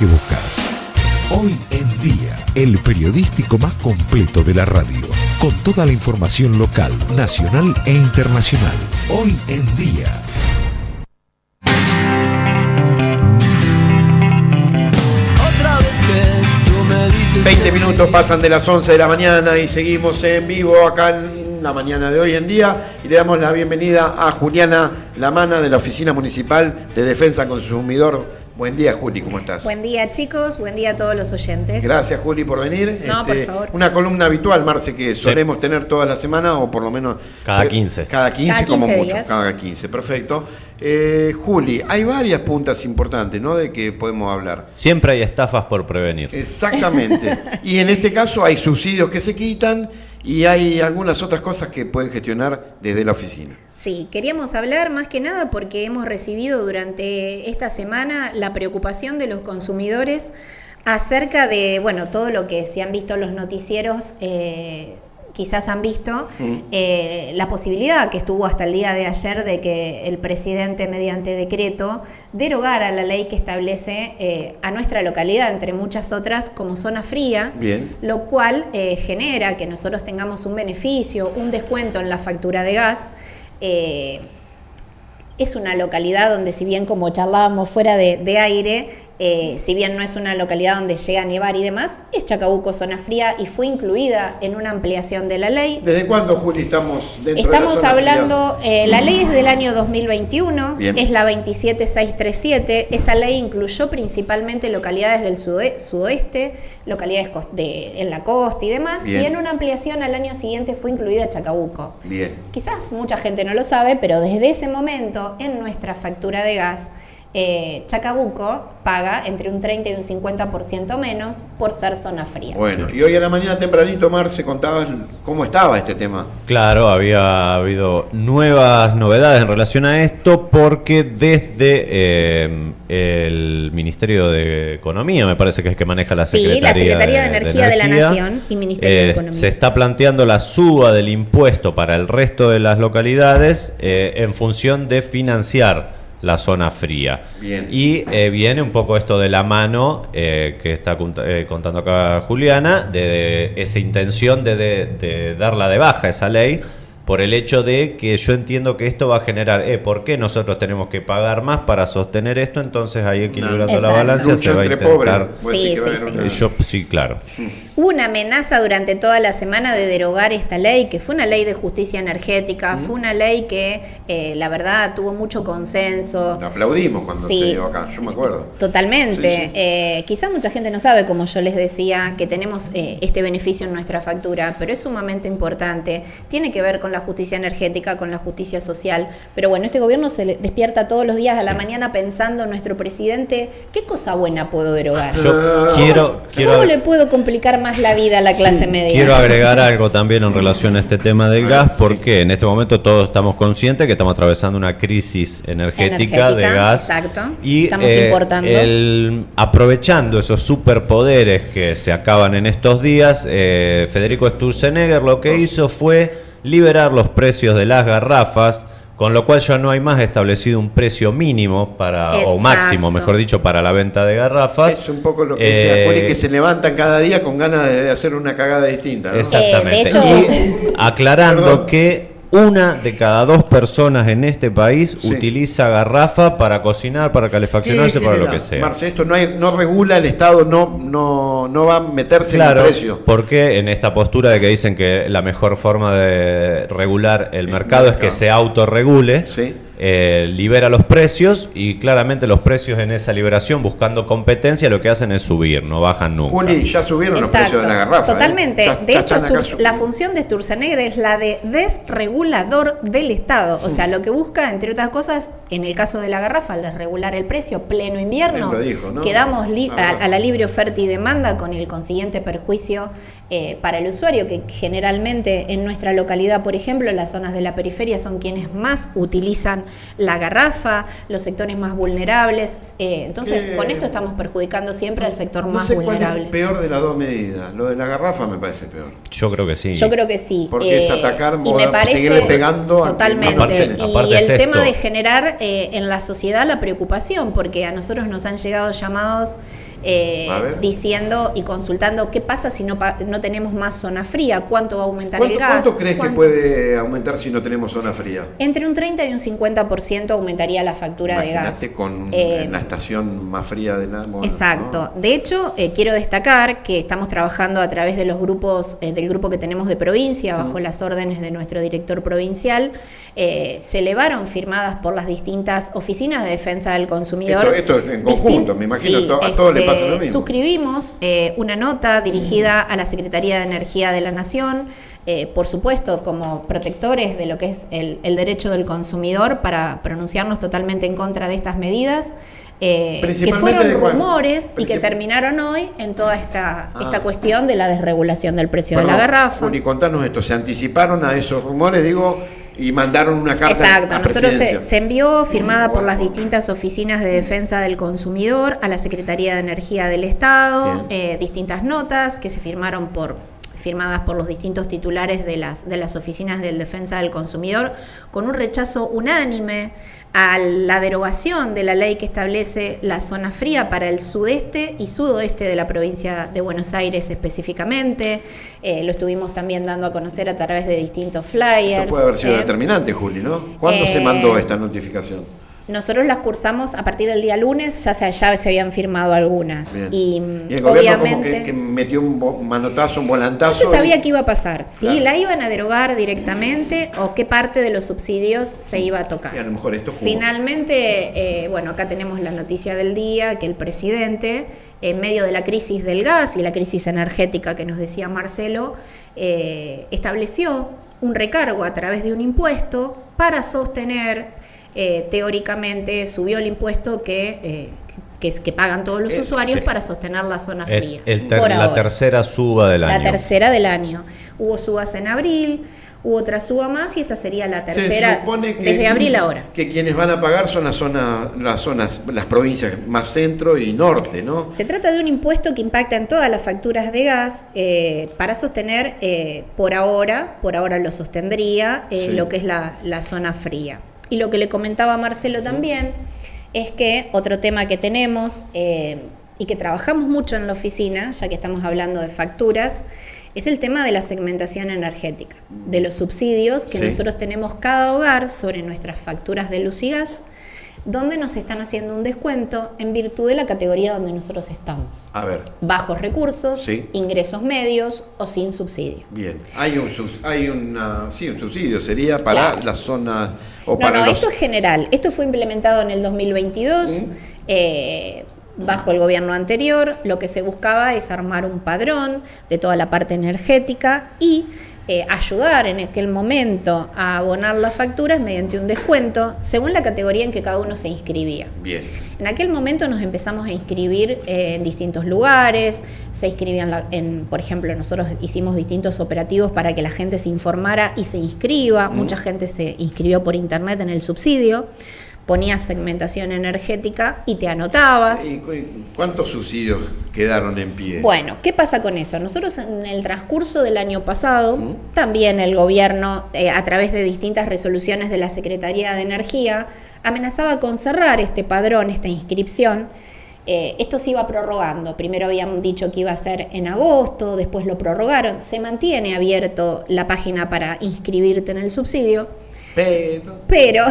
que buscas. Hoy en Día, el periodístico más completo de la radio, con toda la información local, nacional e internacional. Hoy en Día. Otra vez que tú me dices 20 minutos pasan de las 11 de la mañana y seguimos en vivo acá en la mañana de Hoy en Día y le damos la bienvenida a Juliana Lamana de la Oficina Municipal de Defensa Consumidor. Buen día, Juli, ¿cómo estás? Buen día, chicos, buen día a todos los oyentes. Gracias, Juli, por venir. No, por favor. Una columna habitual, Marce, que solemos tener toda la semana o por lo menos... Cada 15. Cada 15 Cada como 15 mucho, días. cada 15, perfecto. Juli, hay varias puntas importantes, ¿no?, de que podemos hablar. Siempre hay estafas por prevenir. Exactamente. Y en este caso hay subsidios que se quitan y hay algunas otras cosas que pueden gestionar desde la oficina. Sí, queríamos hablar más que nada porque hemos recibido durante esta semana la preocupación de los consumidores acerca de, bueno, todo lo que se han visto en los noticieros, quizás han visto, la posibilidad que estuvo hasta el día de ayer de que el presidente mediante decreto derogara la ley que establece a nuestra localidad, entre muchas otras, como zona fría. Bien. Lo cual genera que nosotros tengamos un beneficio, un descuento en la factura de gas. Es una localidad donde, si bien, como charlábamos fuera de aire, si bien no es una localidad donde llega a nevar y demás, es Chacabuco zona fría y fue incluida en una ampliación de la ley. ¿Desde cuándo, Juli, estamos dentro de la Estamos zona hablando, la ley es del año 2021, Bien. es la 27637, esa ley incluyó principalmente localidades del sudoeste, localidades en la costa y demás, Bien. y en una ampliación al año siguiente fue incluida Chacabuco. Bien. Quizás mucha gente no lo sabe, pero desde ese momento en nuestra factura de gas, Chacabuco paga entre un 30 y un 50% menos por ser zona fría. Bueno, y hoy a la mañana tempranito, Marce, contabas cómo estaba este tema. Claro, había habido nuevas novedades en relación a esto porque desde el Ministerio de Economía, me parece que es que maneja la Secretaría, Sí, la Secretaría de Energía de la Nación y Ministerio de Economía. Se está planteando la suba del impuesto para el resto de las localidades en función de financiar la zona fría. Bien. Y viene un poco esto de la mano que está contando acá Juliana, de esa intención de darla de baja esa ley, por el hecho de que yo entiendo que esto va a generar, ¿por qué nosotros tenemos que pagar más para sostener esto? Entonces ahí equilibrando la Exacto. balanza se va a intentar. Sí, sí, sí. Sí, claro. Hubo una amenaza durante toda la semana de derogar esta ley, que fue una ley de justicia energética, fue una ley que la verdad tuvo mucho consenso. Te aplaudimos cuando Sí. se dio acá, yo me acuerdo. Totalmente. Sí, Quizás mucha gente no sabe, como yo les decía, que tenemos este beneficio en nuestra factura, pero es sumamente importante. Tiene que ver con la justicia energética, con la justicia social. Pero bueno, este gobierno se despierta todos los días a la mañana pensando en nuestro presidente, ¿qué cosa buena puedo derogar? Yo quiero ¿Cómo le puedo complicar más la vida a la clase media? Quiero agregar algo también en relación a este tema del gas, porque en este momento todos estamos conscientes que estamos atravesando una crisis energética de gas. Exacto. Y estamos importando. aprovechando esos superpoderes que se acaban en estos días, Federico Sturzenegger lo que hizo fue liberar los precios de las garrafas, con lo cual ya no hay más establecido un precio mínimo o máximo, mejor dicho, para la venta de garrafas. Es un poco lo que decía Juli, que se levantan cada día con ganas de hacer una cagada distinta, ¿no? Exactamente. De hecho, y aclarando Perdón. que 1 de cada 2 personas en este país Sí. utiliza garrafa para cocinar, para calefaccionarse, ¿Qué para lo genera? que sea. Marce, esto no regula, el Estado no va a meterse Claro, en el precio. porque en esta postura de que dicen que la mejor forma de regular el mercado es que se autorregule, Sí. libera los precios y claramente los precios en esa liberación, buscando competencia, lo que hacen es subir, no bajan nunca. Juli, ya subieron los Exacto, precios de la garrafa. totalmente. Ya De hecho, están acá la función de Sturzenegger es la de desregulador del Estado. O sea, lo que busca, entre otras cosas, en el caso de la garrafa, al desregular el precio, pleno invierno, Él lo dijo, ¿no? quedamos Ah, a la libre oferta y demanda, con el consiguiente perjuicio para el usuario, que generalmente en nuestra localidad, por ejemplo, las zonas de la periferia son quienes más utilizan la garrafa, los sectores más vulnerables. Entonces, con esto estamos perjudicando siempre al sector No más sé cuál vulnerable. es peor de las dos medidas. Lo de la garrafa me parece peor. Yo creo que sí. Yo creo que sí. Porque es atacar, y me parece seguirle pegando a totalmente. quien más aparte y es el tema esto. de generar en la sociedad la preocupación, porque a nosotros nos han llegado llamados diciendo y consultando qué pasa si no tenemos más zona fría, cuánto va a aumentar el gas. ¿Cuánto crees que puede aumentar si no tenemos zona fría? Entre un 30 y un 50% aumentaría la factura de gas. Con la estación más fría de la... Exacto. ¿No? De hecho, quiero destacar que estamos trabajando a través de los grupos, del grupo que tenemos de provincia, bajo las órdenes de nuestro director provincial, se elevaron firmadas por las distintas oficinas de defensa del consumidor. Esto es en conjunto, me imagino, a todos les pasa lo mismo. Suscribimos una nota dirigida a la Secretaría de Energía de la Nación, por supuesto, como protectores de lo que es el derecho del consumidor, para pronunciarnos totalmente en contra de estas medidas, que fueron rumores y que terminaron hoy en toda esta cuestión de la desregulación del precio de la garrafa. Juli, contanos esto, ¿se anticiparon a esos rumores, y mandaron una carta? Exacto, nosotros se envió firmada por las distintas oficinas de defensa del consumidor a la Secretaría de Energía del Estado, distintas notas que se firmadas por los distintos titulares de las oficinas de defensa del consumidor, con un rechazo unánime a la derogación de la ley que establece la zona fría para el sudeste y sudoeste de la provincia de Buenos Aires específicamente. Lo estuvimos también dando a conocer a través de distintos flyers. Eso puede haber sido determinante, Juli, ¿no? ¿Cuándo se mandó esta notificación? Nosotros las cursamos a partir del día lunes, ya se habían firmado algunas. Y el gobierno obviamente como que metió un manotazo, un volantazo. No se sabía qué iba a pasar, si la iban a derogar directamente o qué parte de los subsidios se iba a tocar. Y a lo mejor esto fue... Finalmente, acá tenemos la noticia del día, que el presidente, en medio de la crisis del gas y la crisis energética que nos decía Marcelo, estableció un recargo a través de un impuesto para sostener... teóricamente subió el impuesto que pagan todos los usuarios para sostener la zona fría. La tercera suba del año. La tercera del año. Hubo subas en abril, hubo otra suba más y esta sería la tercera. Se supone que desde abril ahora. Que quienes van a pagar son las provincias más centro y norte, ¿no? Se trata de un impuesto que impacta en todas las facturas de gas para sostener, por ahora lo sostendría lo que es la zona fría. Y lo que le comentaba a Marcelo también es que otro tema que tenemos y que trabajamos mucho en la oficina, ya que estamos hablando de facturas, es el tema de la segmentación energética, de los subsidios que nosotros tenemos cada hogar sobre nuestras facturas de luz y gas, donde nos están haciendo un descuento en virtud de la categoría donde nosotros estamos. A ver. Bajos recursos, ingresos medios o sin subsidio. Bien, hay un subsidio, sería para la zona... Esto es general. Esto fue implementado en el 2022, bajo el gobierno anterior. Lo que se buscaba es armar un padrón de toda la parte energética y ayudar en aquel momento a abonar las facturas mediante un descuento según la categoría en que cada uno se inscribía. Bien. En aquel momento nos empezamos a inscribir en distintos lugares, se inscribían, por ejemplo, nosotros hicimos distintos operativos para que la gente se informara y se inscriba. Mucha gente se inscribió por internet en el subsidio. Ponías segmentación energética y te anotabas. ¿Y cuántos subsidios quedaron en pie? Bueno, ¿qué pasa con eso? Nosotros en el transcurso del año pasado, también el gobierno, a través de distintas resoluciones de la Secretaría de Energía, amenazaba con cerrar este padrón, esta inscripción. Esto se iba prorrogando. Primero habían dicho que iba a ser en agosto, después lo prorrogaron. Se mantiene abierto la página para inscribirte en el subsidio. Pero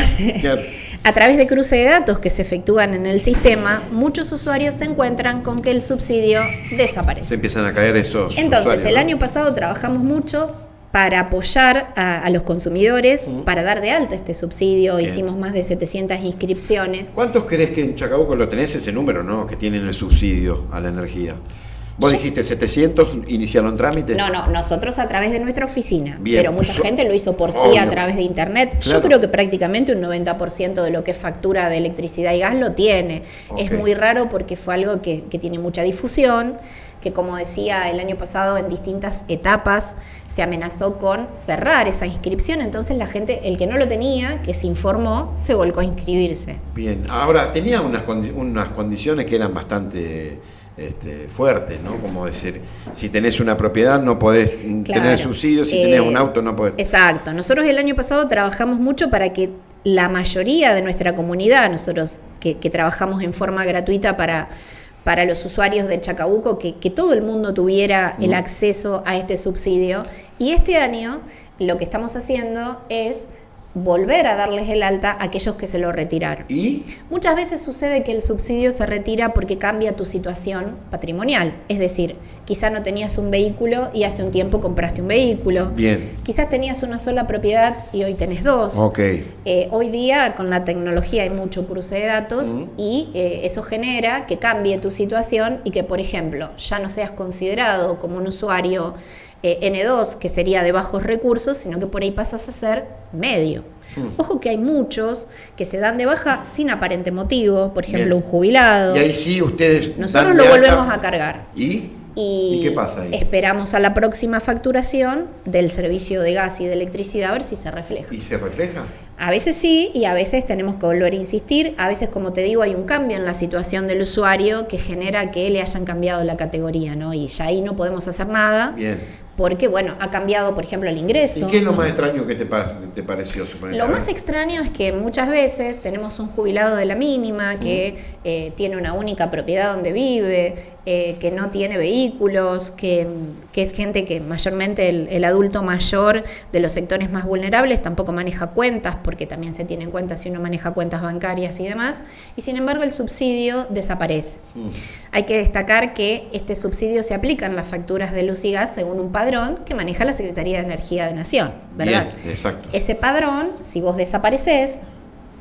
a través de cruce de datos que se efectúan en el sistema, muchos usuarios se encuentran con que el subsidio desaparece. Se empiezan a caer esos Entonces, usuarios, el año pasado trabajamos mucho para apoyar a los consumidores, para dar de alta este subsidio. Bien. Hicimos más de 700 inscripciones. ¿Cuántos crees que en Chacabuco lo tenés ese número, no? Que tienen el subsidio a la energía. ¿Vos dijiste 700 iniciaron trámite? No, nosotros a través de nuestra oficina. Bien, pero mucha gente lo hizo por sí a través de internet. Claro. Yo creo que prácticamente un 90% de lo que es factura de electricidad y gas lo tiene. Okay. Es muy raro porque fue algo que tiene mucha difusión, que como decía el año pasado en distintas etapas se amenazó con cerrar esa inscripción. Entonces la gente, el que no lo tenía, que se informó, se volcó a inscribirse. Bien, ahora tenía unas condiciones que eran bastante... fuerte, ¿no? Como decir, si tenés una propiedad no podés tener subsidios, si tenés un auto no podés. Exacto. Nosotros el año pasado trabajamos mucho para que la mayoría de nuestra comunidad, nosotros que trabajamos en forma gratuita para para los usuarios de Chacabuco, que todo el mundo tuviera el acceso a este subsidio. Y este año lo que estamos haciendo es volver a darles el alta a aquellos que se lo retiraron. ¿Y? Muchas veces sucede que el subsidio se retira porque cambia tu situación patrimonial. Es decir, quizás no tenías un vehículo y hace un tiempo compraste un vehículo. Bien. Quizás tenías una sola propiedad y hoy tenés dos. Ok. Hoy día con la tecnología hay mucho cruce de datos y eso genera que cambie tu situación y que, por ejemplo, ya no seas considerado como un usuario N2, que sería de bajos recursos, sino que por ahí pasas a ser medio. Ojo que hay muchos que se dan de baja sin aparente motivo, por ejemplo, un jubilado. Y ahí sí ustedes nosotros lo volvemos a cargar. ¿Y qué pasa ahí? Esperamos a la próxima facturación del servicio de gas y de electricidad a ver si se refleja. ¿Y se refleja? A veces sí, y a veces tenemos que volver a insistir. A veces, como te digo, hay un cambio en la situación del usuario que genera que le hayan cambiado la categoría, ¿no? Y ya ahí no podemos hacer nada. Bien. Porque, bueno, ha cambiado, por ejemplo, el ingreso. ¿Y qué es lo más extraño que te pareció? Lo más extraño es que muchas veces tenemos un jubilado de la mínima que tiene una única propiedad donde vive, que no tiene vehículos, que es gente que mayormente el adulto mayor de los sectores más vulnerables tampoco maneja cuentas, porque también se tiene en cuenta si uno maneja cuentas bancarias y demás, y sin embargo el subsidio desaparece. Hay que destacar que este subsidio se aplica en las facturas de luz y gas según un padrón que maneja la Secretaría de Energía de Nación, ¿verdad? Bien, exacto. Ese padrón, si vos desapareces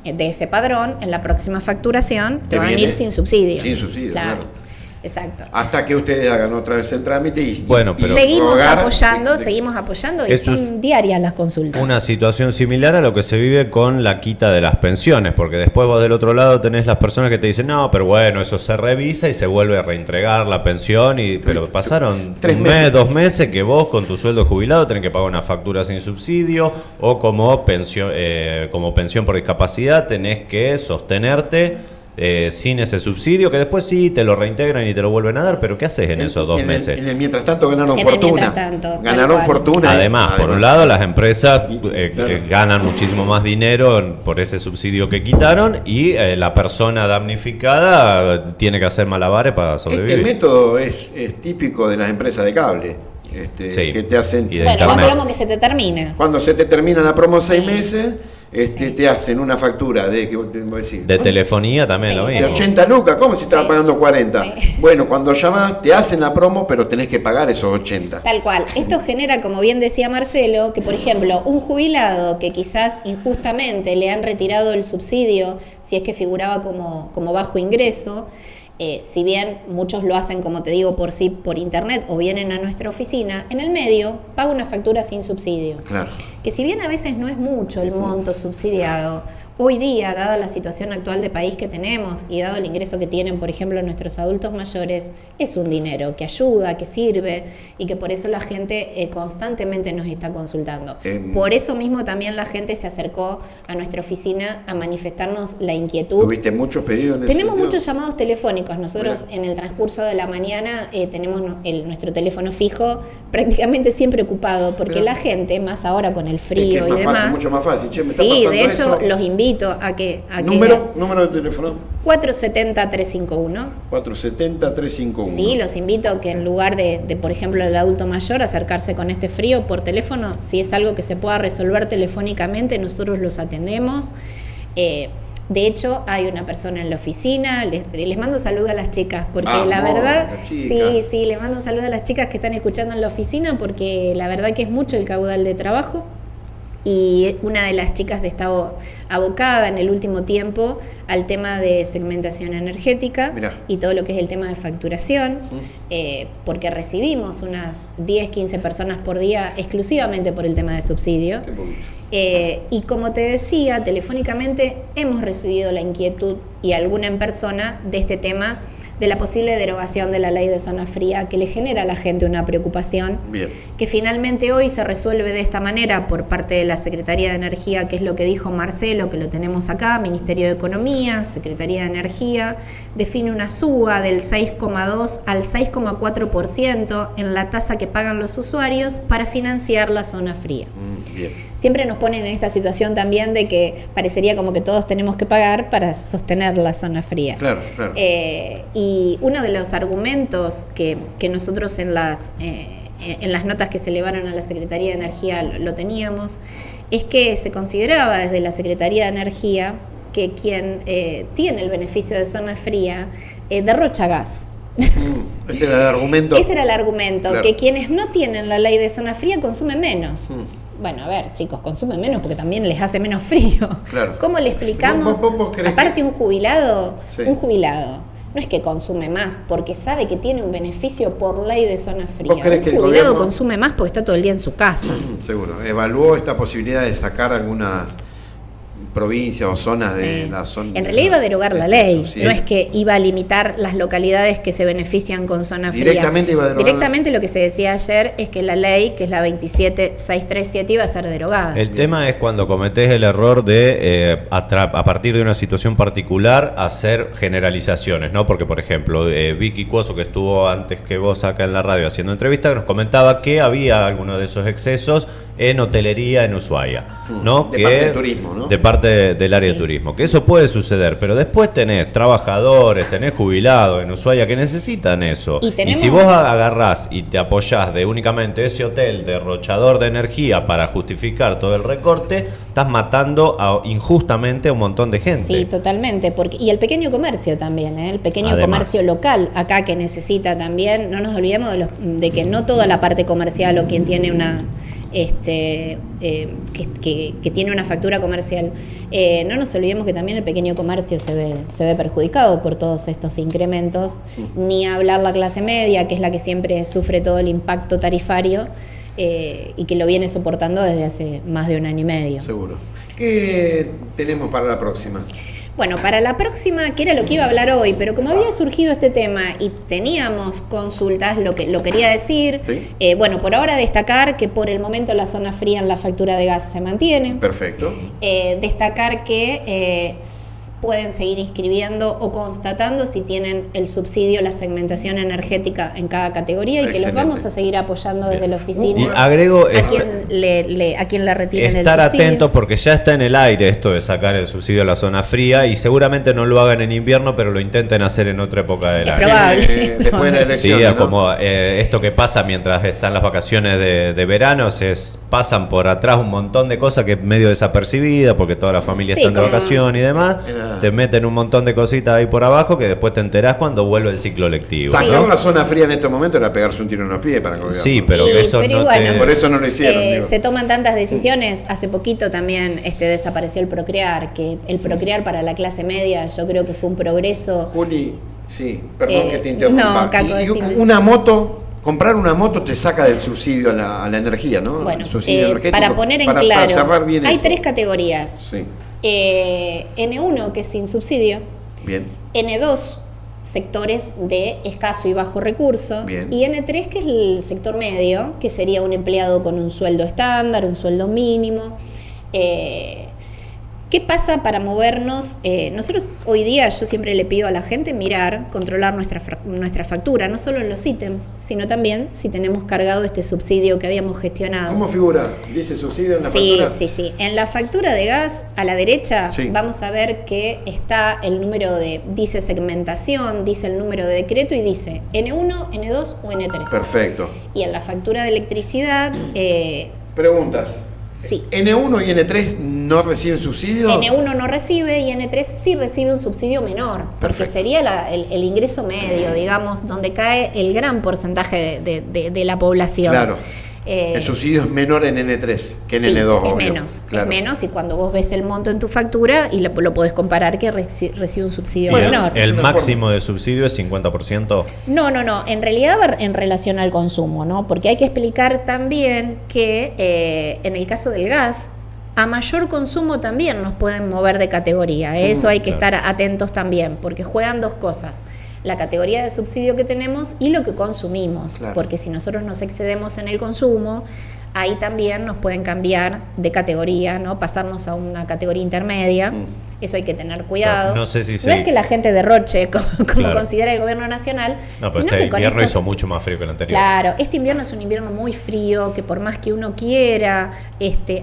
de ese padrón, en la próxima facturación te van a ir sin subsidio. Sin subsidio, claro. Exacto. Hasta que ustedes hagan otra vez el trámite y bueno, pero seguimos apoyando y son diarias las consultas. Una situación similar a lo que se vive con la quita de las pensiones, porque después vos del otro lado tenés las personas que te dicen, no, pero bueno, eso se revisa y se vuelve a reentregar la pensión, pero pasaron 3 un meses. mes, 2 meses que vos con tu sueldo jubilado tenés que pagar una factura sin subsidio o como pensión por discapacidad tenés que sostenerte sin ese subsidio, que después sí te lo reintegran y te lo vuelven a dar, pero ¿qué haces en esos 2 meses? En el mientras tanto ganaron En el fortuna. mientras tanto, Ganaron fortuna. Además, por un lado, las empresas ganan muchísimo más dinero por ese subsidio que quitaron y la persona damnificada tiene que hacer malabares para sobrevivir. Este método es típico de las empresas de cable. Sí. Que te hacen. Y de bueno, internet. esperamos que se te termine. Cuando se te termina la promo 6 meses, te hacen una factura de, ¿qué te voy a decir? De telefonía también lo De mismo. 80 lucas, ¿cómo si estaba Sí. pagando 40? Sí. Bueno, cuando llamas te hacen la promo, pero tenés que pagar esos 80. Tal cual. Esto genera, como bien decía Marcelo, que por ejemplo, un jubilado que quizás injustamente le han retirado el subsidio, si es que figuraba como bajo ingreso, si bien muchos lo hacen, como te digo, por internet o vienen a nuestra oficina, en el medio paga una factura sin subsidio. Claro. Que si bien a veces no es mucho el monto subsidiado, hoy día, dada la situación actual de país que tenemos y dado el ingreso que tienen, por ejemplo, nuestros adultos mayores, es un dinero que ayuda, que sirve y que por eso la gente constantemente nos está consultando. Por eso mismo también la gente se acercó a nuestra oficina a manifestarnos la inquietud. ¿Tuviste muchos pedidos en ese Tenemos sentido? muchos llamados telefónicos. Nosotros en el transcurso de la mañana tenemos nuestro teléfono fijo prácticamente siempre ocupado porque la gente, más ahora con el frío es y más demás. fácil, mucho más fácil. Che, me está Sí, pasando de hecho esto. los invito a que Número de teléfono. 470-351. 470-351. Sí, los invito a que en lugar de, por ejemplo, el adulto mayor, acercarse con este frío por teléfono, si es algo que se pueda resolver telefónicamente, nosotros los atendemos. De hecho, hay una persona en la oficina, les mando saludos a las chicas, porque la verdad, sí, les mando saludos a las chicas que están escuchando en la oficina, porque la verdad que es mucho el caudal de trabajo. Y una de las chicas estaba abocada en el último tiempo al tema de segmentación energética. Mirá. Y todo lo que es el tema de facturación, porque recibimos unas 10, 15 personas por día exclusivamente por el tema de subsidio. Y como te decía, telefónicamente hemos recibido la inquietud y alguna en persona de este tema de la posible derogación de la ley de zona fría que le genera a la gente una preocupación. Bien. Que finalmente hoy se resuelve de esta manera por parte de la Secretaría de Energía, que es lo que dijo Marcelo, que lo tenemos acá, Ministerio de Economía, Secretaría de Energía, define una suba del 6,2 al 6,4% en la tasa que pagan los usuarios para financiar la zona fría. Bien. siempre nos ponen en esta situación también de que parecería como que todos tenemos que pagar para sostener la zona fría. Claro, claro. Y uno de los argumentos que nosotros en las notas que se elevaron a la Secretaría de Energía lo teníamos, es que se consideraba desde la Secretaría de Energía que quien tiene el beneficio de zona fría derrocha gas. Ese era el argumento. Ese era el argumento, claro. Que quienes no tienen la ley de zona fría consumen menos. Bueno, a ver, chicos, consumen menos porque también les hace menos frío. Claro. ¿Cómo le explicamos? ¿Vos crees Aparte, que... un jubilado Sí. no es que consume más porque sabe que tiene un beneficio por ley de zona fría. ¿Vos crees que Un el jubilado gobierno- consume más porque está todo el día en su casa. Seguro. ¿Evaluó esta posibilidad de sacar algunas provincias o zonas de Sí. la zona? En realidad iba a derogar la ley, Sí. no es que iba a limitar las localidades que se benefician con zona fría. Directamente iba a derogar. Directamente lo que se decía ayer es que la ley, que es la 27637, iba a ser derogada. El tema es cuando cometés el error de, a partir de una situación particular, hacer generalizaciones, ¿no? Porque, por ejemplo, Vicky Cuoso, que estuvo antes que vos acá en la radio haciendo entrevista, nos comentaba que había algunos de esos excesos en hotelería en Ushuaia, ¿no? De parte de turismo, ¿no? De parte del área de Sí. turismo, que eso puede suceder, pero después tenés trabajadores, tenés jubilados en Ushuaia que necesitan eso. Y tenemos- si vos agarrás y te apoyás de únicamente ese hotel derrochador de energía para justificar todo el recorte, estás matando injustamente a un montón de gente. Sí, totalmente. Y el pequeño comercio también, ¿eh? El pequeño Además. comercio local, acá que necesita también, no nos olvidemos de que no toda la parte comercial o quien tiene una... que tiene una factura comercial, no nos olvidemos que también el pequeño comercio se ve perjudicado por todos estos incrementos, ni hablar la clase media, que es la que siempre sufre todo el impacto tarifario y que lo viene soportando desde hace más de un año y medio. Seguro. ¿Qué tenemos para la próxima? Bueno, para la próxima, que era lo que iba a hablar hoy, pero como había surgido este tema y teníamos consultas, lo quería decir. Sí. Bueno, por ahora destacar que por el momento la zona fría en la factura de gas se mantiene. Perfecto. Destacar que pueden seguir inscribiendo o constatando si tienen el subsidio, la segmentación energética en cada categoría y que los Excelente. vamos a seguir apoyando desde la oficina. Y agrego a quien le retiren estar el subsidio. atentos porque ya está en el aire esto de sacar el subsidio a la zona fría y seguramente no lo hagan en invierno, pero lo intenten hacer en otra época del Es año. probable. Después de la Sí, elección. ¿no? como esto que pasa mientras están las vacaciones de verano, pasan por atrás un montón de cosas que es medio desapercibida porque toda la familia Sí, está de como- vacación y demás, te meten un montón de cositas ahí por abajo que después te enterás cuando vuelve el ciclo lectivo. Sacar ¿no? la zona fría en estos momentos era pegarse un tiro en los pies para colgarlo. Sí, pero Y- eso pero no bueno, te... Por eso no lo hicieron. digo. Se toman tantas decisiones. Hace poquito también desapareció el Procrear, que el Procrear para la clase media yo creo que fue un progreso. Juli, sí, perdón que te interrumpa. no, Caco, Y decime. una moto, comprar una moto te saca del subsidio a la energía, ¿no? Bueno, El subsidio energético, para poner en para claro, cerrar bien hay eso. 3 categorías. Sí, N1, que es sin subsidio, bien. N2, sectores de escaso y bajo recurso, Bien. y N3, que es el sector medio, que sería un empleado con un sueldo estándar, un sueldo mínimo. ¿Qué pasa para movernos? Nosotros hoy día, yo siempre le pido a la gente mirar, controlar nuestra factura, no solo en los ítems, sino también si tenemos cargado este subsidio que habíamos gestionado. ¿Cómo figura? ¿Dice subsidio en la Sí, factura? sí. En la factura de gas, a la derecha, Sí. vamos a ver que está el número dice segmentación, dice el número de decreto y dice N1, N2 o N3. Perfecto. Y en la factura de electricidad, Preguntas. sí. ¿N1 y N3 no reciben subsidio? N1 no recibe y N3 sí recibe un subsidio menor, porque Perfecto. sería el ingreso medio, digamos, donde cae el gran porcentaje de la población. Claro. El subsidio es menor en N3 que en Sí, N2, es obvio. menos, Claro. es menos, y cuando vos ves el monto en tu factura y lo podés comparar que recibe un subsidio Y menor. el Una máximo de subsidio es 50%. No, en realidad va en relación al consumo, ¿no? Porque hay que explicar también que en el caso del gas, a mayor consumo también nos pueden mover de categoría. Eso hay que estar atentos también, porque juegan dos cosas. La categoría de subsidio que tenemos y lo que consumimos, Claro. porque si nosotros nos excedemos en el consumo, ahí también nos pueden cambiar de categoría, ¿no? Pasarnos a una categoría intermedia. Eso hay que tener cuidado. No sé si no es que la gente derroche como claro. considera el gobierno nacional, no, pero sino que con invierno esto, hizo mucho más frío que el anterior. Claro, este invierno es un invierno muy frío, que por más que uno quiera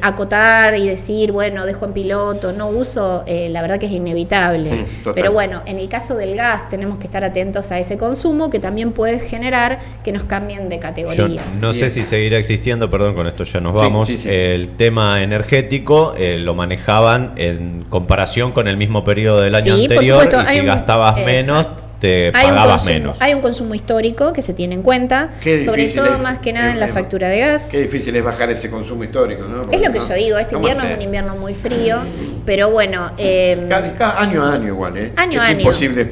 acotar y decir, bueno, dejo en piloto, no uso, la verdad que es inevitable. Sí, pero bueno, en el caso del gas tenemos que estar atentos a ese consumo que también puede generar que nos cambien de categoría. Yo no sé si seguirá existiendo, perdón, con esto ya nos Sí, vamos. sí. El tema energético lo manejaban en comparación con el mismo periodo del año Sí, por anterior, supuesto, y si gastabas menos, te pagabas menos. Hay un consumo histórico que se tiene en cuenta, Qué sobre difícil todo es, más que nada en la factura de gas. Qué difícil es bajar ese consumo histórico, ¿no? Es lo que ¿no? yo digo, este ¿Cómo invierno es hacer? un invierno muy frío, pero bueno... Cada año a año igual, ¿eh? Año es a año. imposible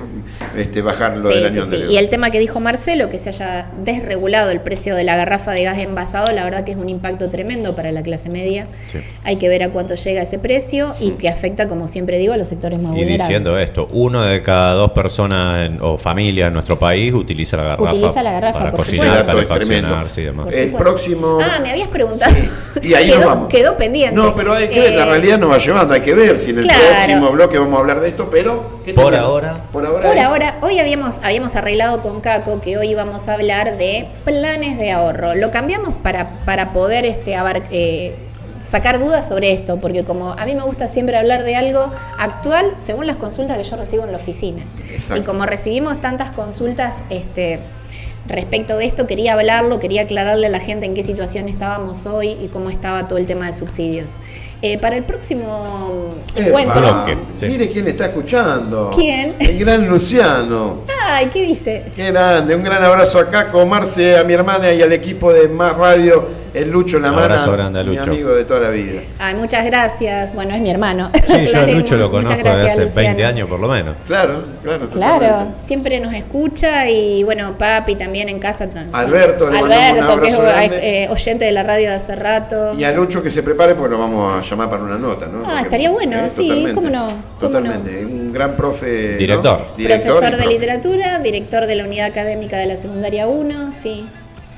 bajarlo del año anterior. Y el tema que dijo Marcelo, que se haya desregulado el precio de la garrafa de gas envasado, la verdad que es un impacto tremendo para la clase media. Sí. Hay que ver a cuánto llega ese precio y que afecta, como siempre digo, a los sectores más Y vulnerables. diciendo esto, 1 de cada 2 personas o familias en nuestro país utiliza la garrafa, para cocinar, supuesto. calefaccionarse y demás. Por El supuesto. próximo... Me habías preguntado. Y ahí nos vamos. Quedó pendiente. No, pero hay que ver, la realidad nos va llevando, hay que ver si en el Claro. próximo bloque vamos a hablar de esto, pero... ¿qué Por tenemos? ahora. Por ahora. Por es- ahora, hoy habíamos arreglado con Caco que hoy íbamos a hablar de planes de ahorro. Lo cambiamos para poder sacar dudas sobre esto, porque como a mí me gusta siempre hablar de algo actual según las consultas que yo recibo en la oficina. Exacto. Y como recibimos tantas consultas respecto de esto, quería hablarlo, quería aclararle a la gente en qué situación estábamos hoy y cómo estaba todo el tema de subsidios. Para el próximo encuentro... bloque. Sí. Mire quién está escuchando. ¿Quién? El gran Luciano. Ay, ¿qué dice? Qué grande, un gran abrazo a Caco, Marce, a mi hermana y al equipo de Más Radio, el Lucho La Un Mana, abrazo grande a mi Lucho. amigo de toda la vida. Ay, muchas gracias. Bueno, es mi hermano. Sí, yo a Lucho lo Muchas conozco gracias, desde hace Luciano. 20 años por lo menos. Claro. Claro, totalmente. siempre nos escucha y bueno, papi también en casa. Alberto, le mandamos un Alberto, que es abrazo grande. oyente de la radio de hace rato. Y a Lucho que se prepare porque lo vamos a llamar para una nota, ¿no? Porque, Estaría bueno, sí, totalmente, cómo no, cómo Totalmente, un gran profe. ¿no? Director. Director Profesor y de profe. literatura, director de la unidad académica de la secundaria 1, sí.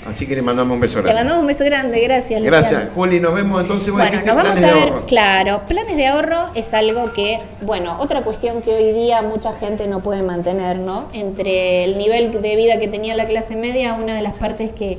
Así que le mandamos un beso Le grande. mandamos un beso grande, gracias, Luciano. Gracias, Juli, nos vemos entonces. Vos Bueno, dijiste nos vamos planes a de ver, ahorro. claro, planes de ahorro es algo que, bueno, otra cuestión que hoy día mucha gente no puede mantener, ¿no? Entre el nivel de vida que tenía la clase media, una de las partes que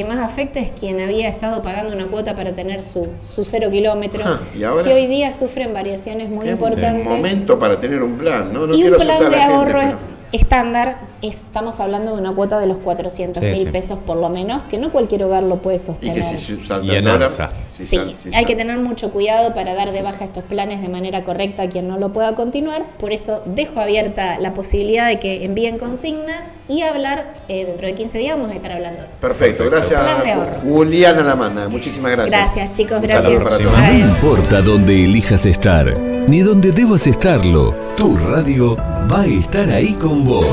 más afecta es quien había estado pagando una cuota para tener su 0 kilómetro, ¿y ahora? que hoy día sufren variaciones muy Qué importantes. momento para tener un plan, ¿no? No Y quiero un plan asustar a de la gente, ahorro pero- estándar, estamos hablando de una cuota de los 400.000 pesos por lo menos, que no cualquier hogar lo puede Y sostener. que si salta Y en el dólar, alza. Sí, si hay que salta. tener mucho cuidado para dar de baja estos planes de manera correcta a quien no lo pueda continuar. Por eso dejo abierta la posibilidad de que envíen consignas y hablar, dentro de 15 días vamos a estar hablando de eso. Perfecto, gracias Plan de ahorro. Juliana Lamana, muchísimas gracias. Gracias, chicos, Un gracias. saludo para todos. No Adiós. importa dónde elijas estar, ni dónde debas estarlo, tu radio va a estar ahí con vos.